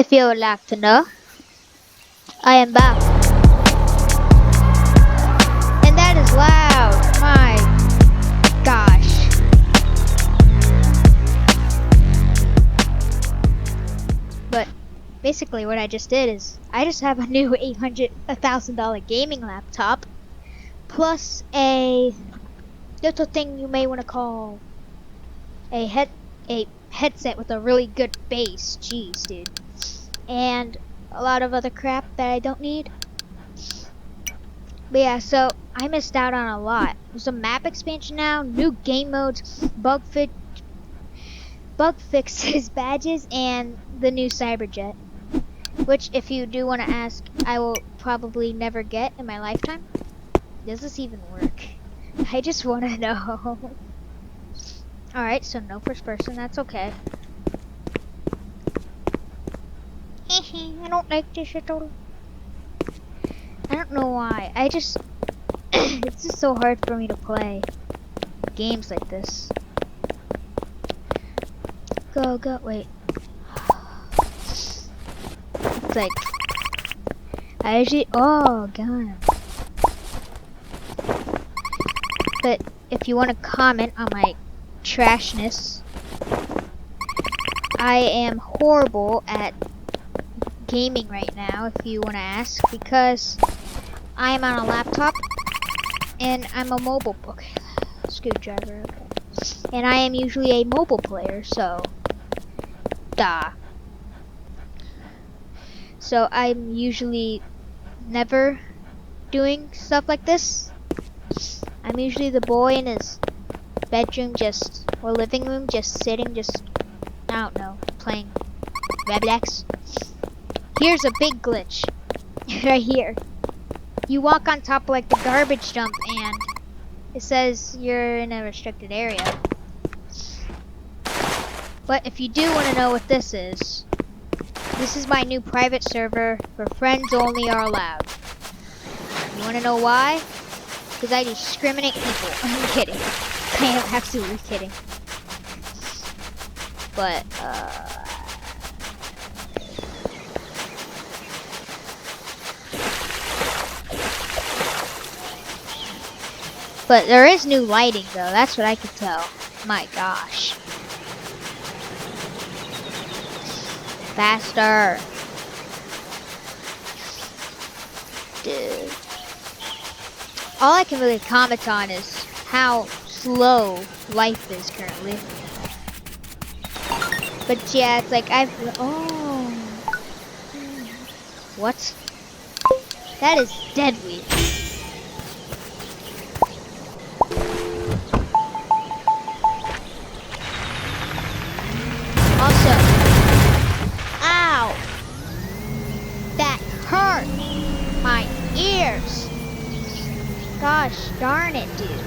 If you would like to know, I am back. And that is loud. My gosh. But basically what I just did is I just have a new $1,000 gaming laptop plus a little thing you may want to call a headset with a really good bass. Jeez, dude. And a lot of other crap that I don't need. But yeah, so I missed out on a lot. There's a map expansion now, new game modes, bug fixes, badges, and the new Cyberjet. Which, if you do want to ask, I will probably never get in my lifetime. Does this even work? I just want to know. Alright, so no first person, that's okay. I don't like this at all. I don't know why. It's just so hard for me to play games like this. Go, wait. It's like, oh god. But if you want to comment on my trashness, I am horrible at gaming right now, if you want to ask, because I am on a laptop and I'm a mobile screwdriver, okay. And I am usually a mobile player, so duh. So I'm usually never doing stuff like this. I'm usually the boy in his bedroom or living room just sitting, I don't know, playing Roblox. Here's a big glitch right here. You walk on top of like the garbage dump and it says you're in a restricted area. But if you do want to know what this is my new private server where friends only are allowed. You want to know why? Because I discriminate people. I'm kidding. I am absolutely kidding. But, but there is new lighting though, that's what I could tell. My gosh. Faster. Dude. All I can really comment on is how slow life is currently. But yeah, it's like oh. What? That is deadly. Also, ow! That hurt my ears. Gosh darn it, dude.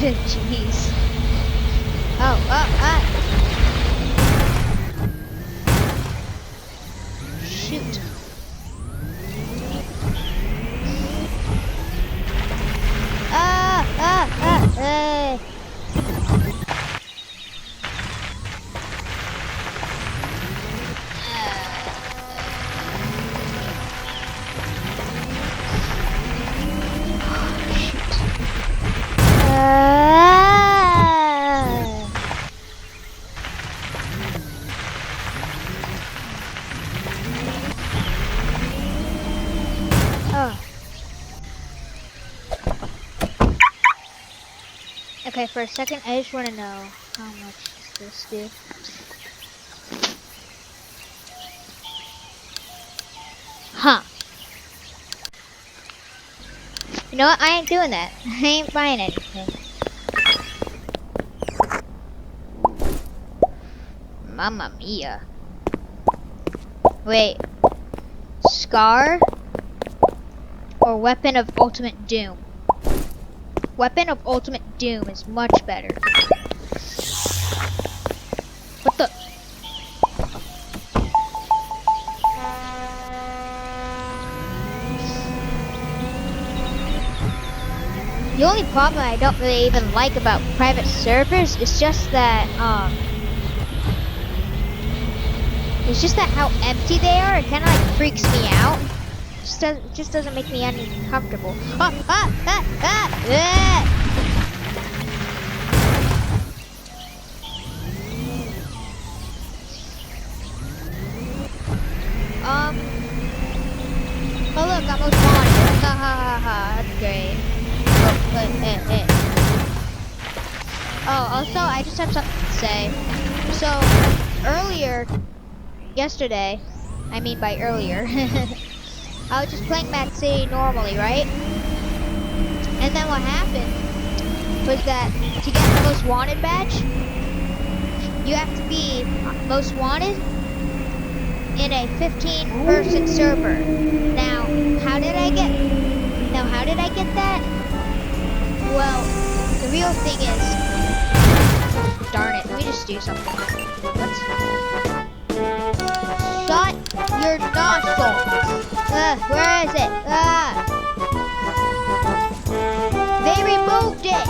Jeez. Shoot. Okay, for a second, I just want to know how much does this do. Huh. You know what? I ain't doing that. I ain't buying anything. Mamma mia. Wait. Scar? Or Weapon of Ultimate Doom? Weapon of Ultimate Doom is much better. What the? The only problem I don't really even like about private servers is just that, it's just that how empty they are. It kind of like freaks me out. It just doesn't make me any comfortable. Oh look, I'm most wanted. Ha ha ha ha. That's great. Oh, also, I just have something to say. So, earlier, yesterday, I mean by earlier, I was just playing Mad City normally, right? And then what happened was that to get the most wanted badge, you have to be most wanted in a 15-person server. Now, how did I get that? Well, the real thing is, darn it, let me just do something. Shut your nostrils. Where is it? They removed it.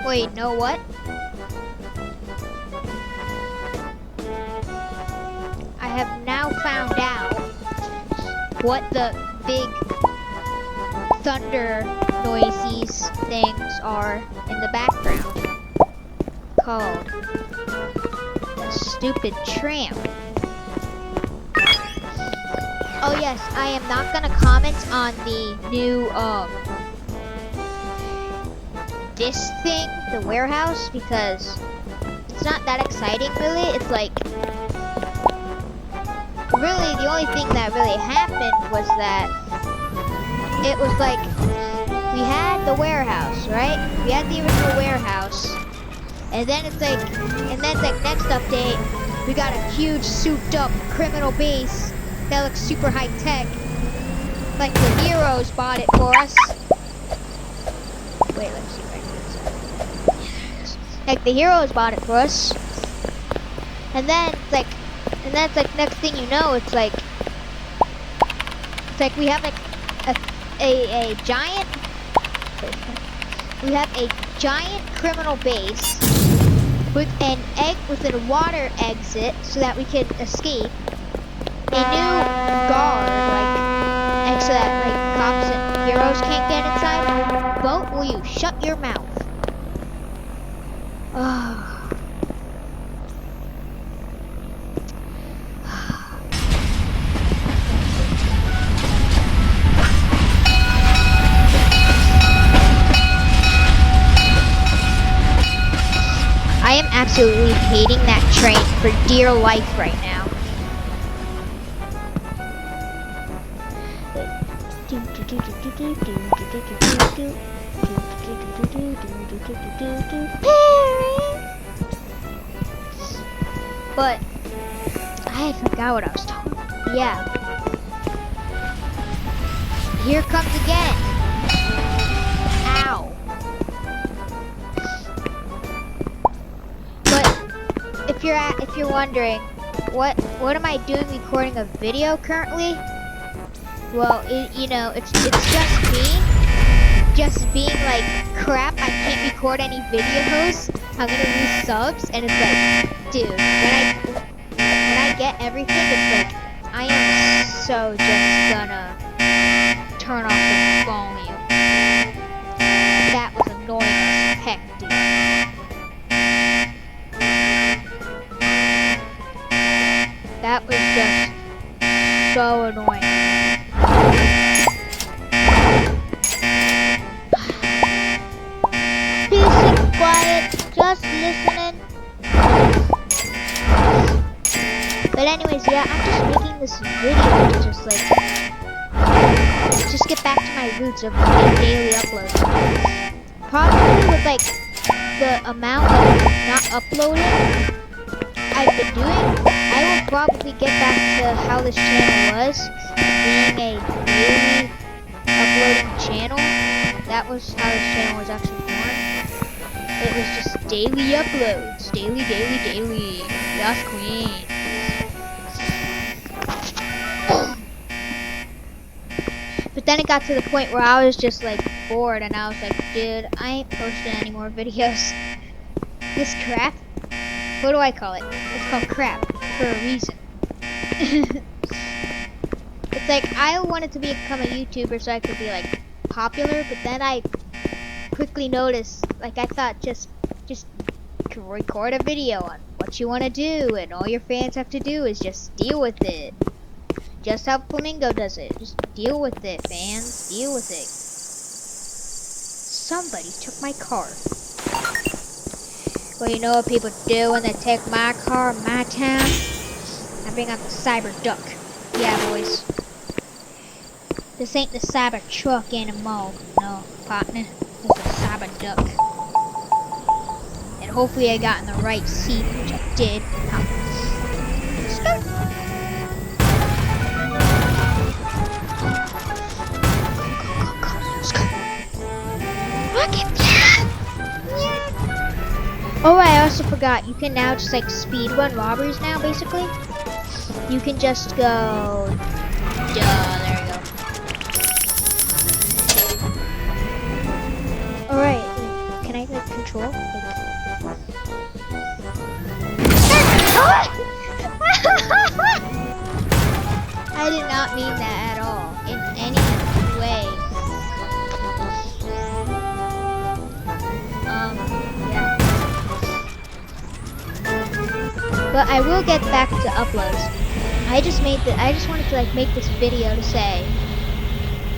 Wait, know what? I have now found out what the big thunder noisies things are in the background. Called the stupid tramp. Oh yes, I am not gonna comment on the new this thing, the warehouse, because it's not that exciting really. It's like, really the only thing that really happened was that it was like, we had the warehouse, right? We had the original warehouse, and then it's like, next update, we got a huge souped up criminal base that looks super high tech, like the heroes bought it for us. Wait, let's see. Like the heroes bought it for us, and then it's like, next thing you know, it's like we have like a giant, criminal base with a water exit so that we can escape. A new guard, like so that like cops and heroes can't get inside. Boat, will you shut your mouth? I am absolutely hating that train for dear life right now. But I forgot what I was talking about. Yeah. Here comes again. Ow. But if you're wondering, what am I doing recording a video currently? Well, it's just me. Just being like, crap, I can't record any videos. I'm gonna lose subs, and it's like, dude, when I get everything, it's like, I am so just gonna turn off the volume. That was annoying as heck, dude. That was just so annoying. Quiet, just listening. But anyways, yeah, I'm just making this video to just like, just get back to my roots of daily uploads. Probably with like the amount of not uploading I've been doing, I will probably get back to how this channel was, being a daily uploading channel. that was how this channel was actually born. It was just daily uploads. Daily. Yes, queen. But then it got to the point where I was just like bored and I was like, dude, I ain't posting any more videos. This crap? What do I call it? It's called crap for a reason. It's like I wanted to become a YouTuber so I could be like popular, but then I quickly noticed, like I thought just record a video on what you want to do and all your fans have to do is just deal with it. Just how Flamingo does it. Just deal with it, fans. Deal with it. Somebody took my car. Well, you know what people do when they take my car in my town? I bring out the Cyber Duck. Yeah, boys. This ain't the Cyber Truck anymore. No, partner. It's the Cyber Duck. And hopefully I got in the right seat, which I did. Oh, I also forgot. You can now just like speed run robberies now, basically. You can just go. Duh, there you go. Alright, can I like control? I did not mean that at all, in any way. Yeah. But I will get back to uploads. I just wanted to like make this video to say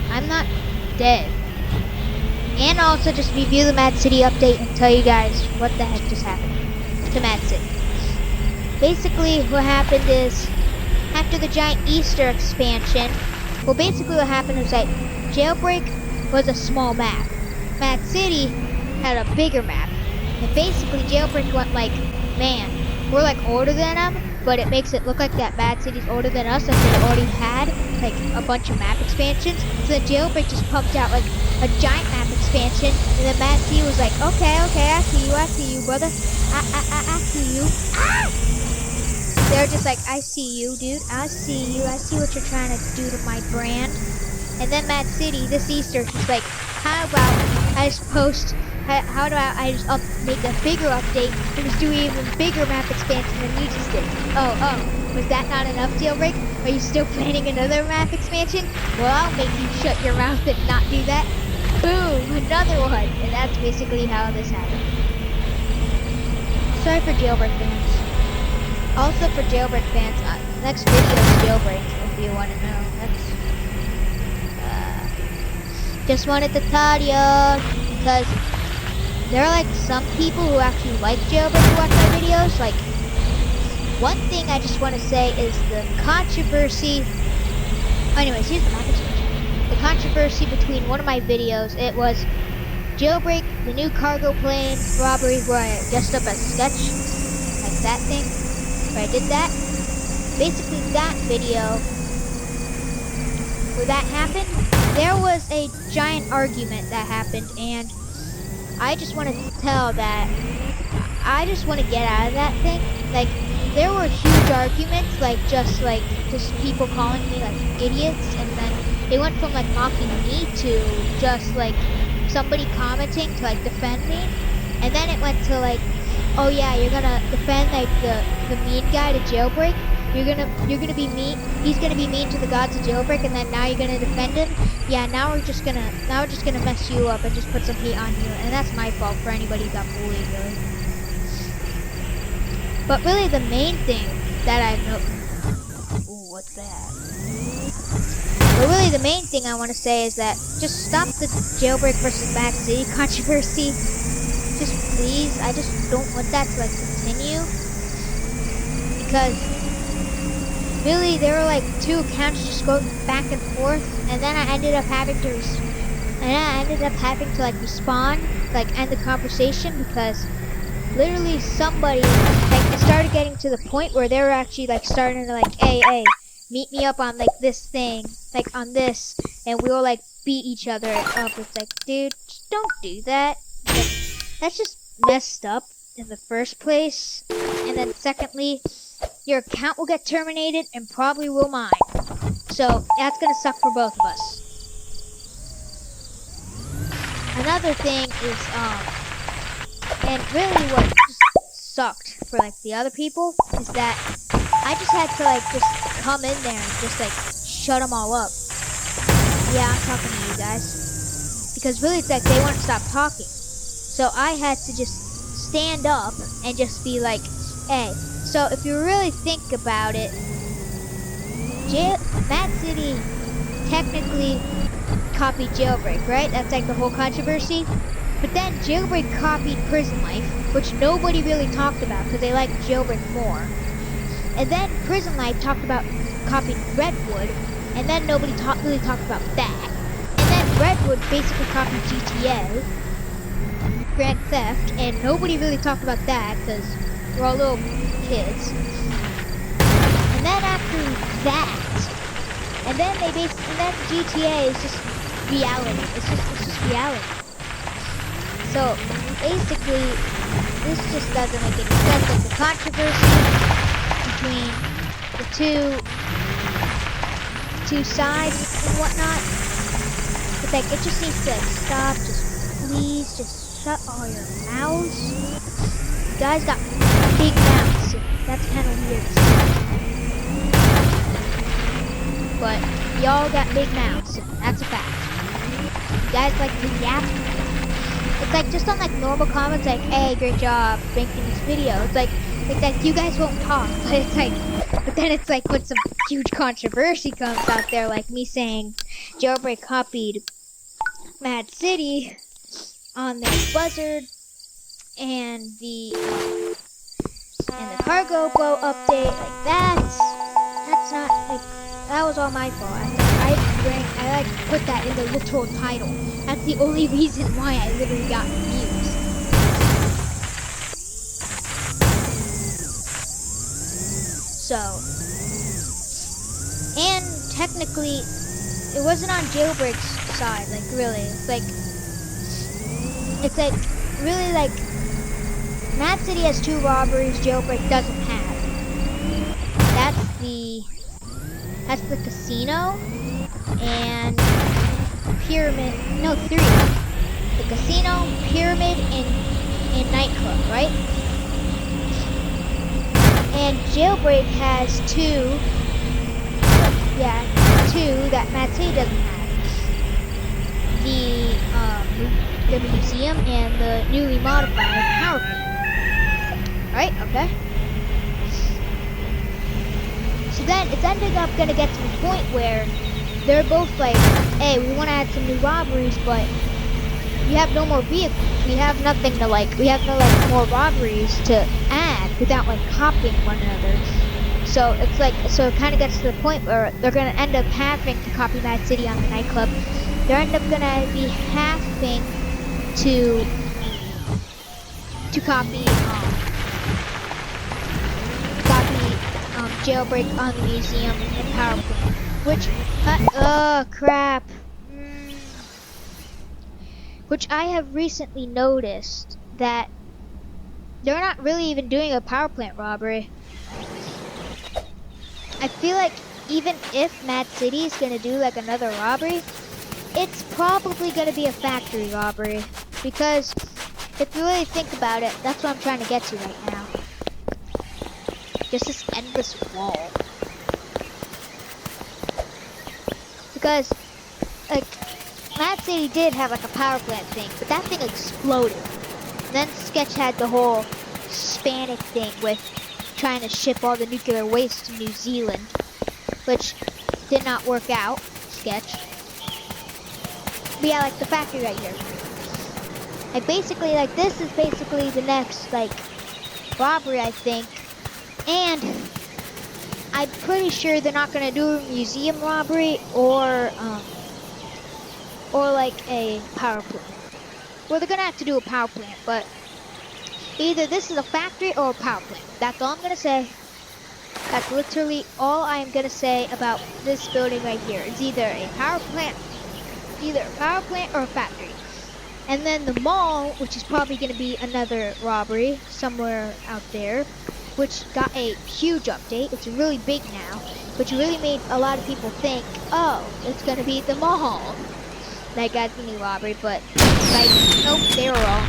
I'm not dead. And also just review the Mad City update and tell you guys what the heck just happened to Mad City. Basically what happened is after the giant Easter expansion, well basically what happened was that Jailbreak was a small map. Mad City had a bigger map. And basically Jailbreak went like, man, we're like older than them, but it makes it look like that Mad City's older than us and they already had like a bunch of map expansions. So the Jailbreak just pumped out like a giant map expansion and then Mad City was like, okay, I see you, brother. I see you. Ah! They're just like, I see you, dude. I see you. I see what you're trying to do to my brand. And then Mad City, this Easter, she's like, how about I just post, how do I just make a bigger update and just do even bigger map expansion than you just did? Oh, was that not enough, Jailbreak? Are you still planning another map expansion? Well, I'll make you shut your mouth and not do that. Boom, another one. And that's basically how this happened. Sorry for Jailbreak fans. Also for Jailbreak fans, next video is Jailbreak, if you want to know. Just wanted to tell you, because there are like some people who actually like Jailbreak who watch my videos. Like, one thing I just want to say is the controversy. Anyways, here's the package. The controversy between one of my videos, it was Jailbreak, the new cargo plane robbery where I dressed up as Sketch, like that thing. Where I did that. Basically that video where that happened, there was a giant argument that happened and I just want to tell that I just want to get out of that thing. Like there were huge arguments, like just people calling me like idiots, and then they went from like mocking me to just like somebody commenting to like defend me, and then it went to like, oh yeah, you're gonna defend like the mean guy to Jailbreak. You're gonna be mean. He's gonna be mean to the gods of Jailbreak, and then now you're gonna defend him. Yeah, now we're just gonna mess you up and just put some heat on you, and that's my fault for anybody who got bullied, really. But really, the main thing that I know. Ooh, what's that? But really, the main thing I want to say is that just stop the Jailbreak versus Mad City controversy. Just please, I just don't want that to like continue, because really there were like two accounts just going back and forth, and then I ended up having to like respond, like end the conversation, because literally somebody like it started getting to the point where they were actually like starting to like, hey, meet me up on like this thing, like on this, and we will like beat each other up. It's like, dude, don't do that. That's just messed up in the first place. And then secondly, your account will get terminated and probably will mine. So that's gonna suck for both of us. Another thing is, and really what just sucked for like the other people is that I just had to like just come in there and just like shut them all up. Yeah, I'm talking to you guys. Because really it's like they wouldn't stop talking. So I had to just stand up and just be like, hey. So if you really think about it, Mad City technically copied Jailbreak, right? That's like the whole controversy. But then Jailbreak copied Prison Life, which nobody really talked about because they liked Jailbreak more. And then Prison Life copied Redwood, and then nobody really talked about that. And then Redwood basically copied GTA, Grand Theft, and nobody really talked about that because we're all little kids. And then after that, and then GTA is just reality. It's just reality. So basically, this just doesn't make any sense. Like the controversy between the two sides and whatnot. It's like it just needs to stop. Just please, just shut all your mouths. You guys got big mouths. That's kind of weird. But y'all got big mouths. That's a fact. You guys like to yap. It's like just on like normal comments, like, "Hey, great job making this video." It's like you guys won't talk, but it's like, but then it's like when some huge controversy comes out there, like me saying Jailbreak copied Mad City on the Buzzard and the cargo boat update, like that's not like that was all my fault. I like put that in the literal title. That's the only reason why I literally got views. So, and technically, it wasn't on Jailbreak's side. Like really, it's like really like Mad City has 2 robberies. Jailbreak doesn't have. That's the casino and pyramid. No, 3. The casino, pyramid, and nightclub, right? And Jailbreak has 2. Yeah, 2 that Mad City doesn't have. The museum and the newly modified power plant. Right? Okay. So then it's ended up gonna get to the point where they're both like, hey, we want to add some new robberies, but we have no more vehicles. We have nothing to like, we have no like more robberies to add without like copying one another. So it's like, so it kind of gets to the point where they're gonna end up having to copy Mad City on the nightclub. They're end up gonna be having to copy Jailbreak on the museum and power plant, which crap. Which I have recently noticed that they're not really even doing a power plant robbery. I feel like even if Mad City is gonna do like another robbery, it's probably gonna be a factory robbery, because if you really think about it, that's what I'm trying to get to right now. Just this endless wall. Because, like, Mad City did have like a power plant thing, but that thing exploded. And then Sketch had the whole Hispanic thing with trying to ship all the nuclear waste to New Zealand, which did not work out, Sketch. But yeah, like the factory right here. Like basically, like this is basically the next, like, robbery, I think. And I'm pretty sure they're not gonna do a museum robbery or like a power plant. Well, they're gonna have to do a power plant, but either this is a factory or a power plant. That's all I'm gonna say. That's literally all I'm gonna say about this building right here. It's either a power plant or a factory. And then the mall, which is probably going to be another robbery somewhere out there, which got a huge update. It's really big now, which really made a lot of people think, oh, it's going to be the mall that got the new robbery, but like, nope, they were wrong.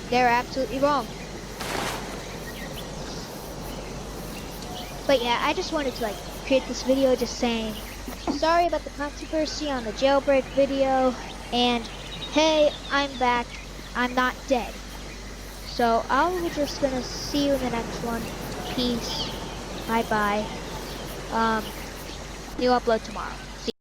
They're absolutely wrong. But yeah, I just wanted to like create this video just saying, sorry about the controversy on the jailbreak video, and hey, I'm back. I'm not dead. So I'm just gonna see you in the next one. Peace. Bye bye. New upload tomorrow.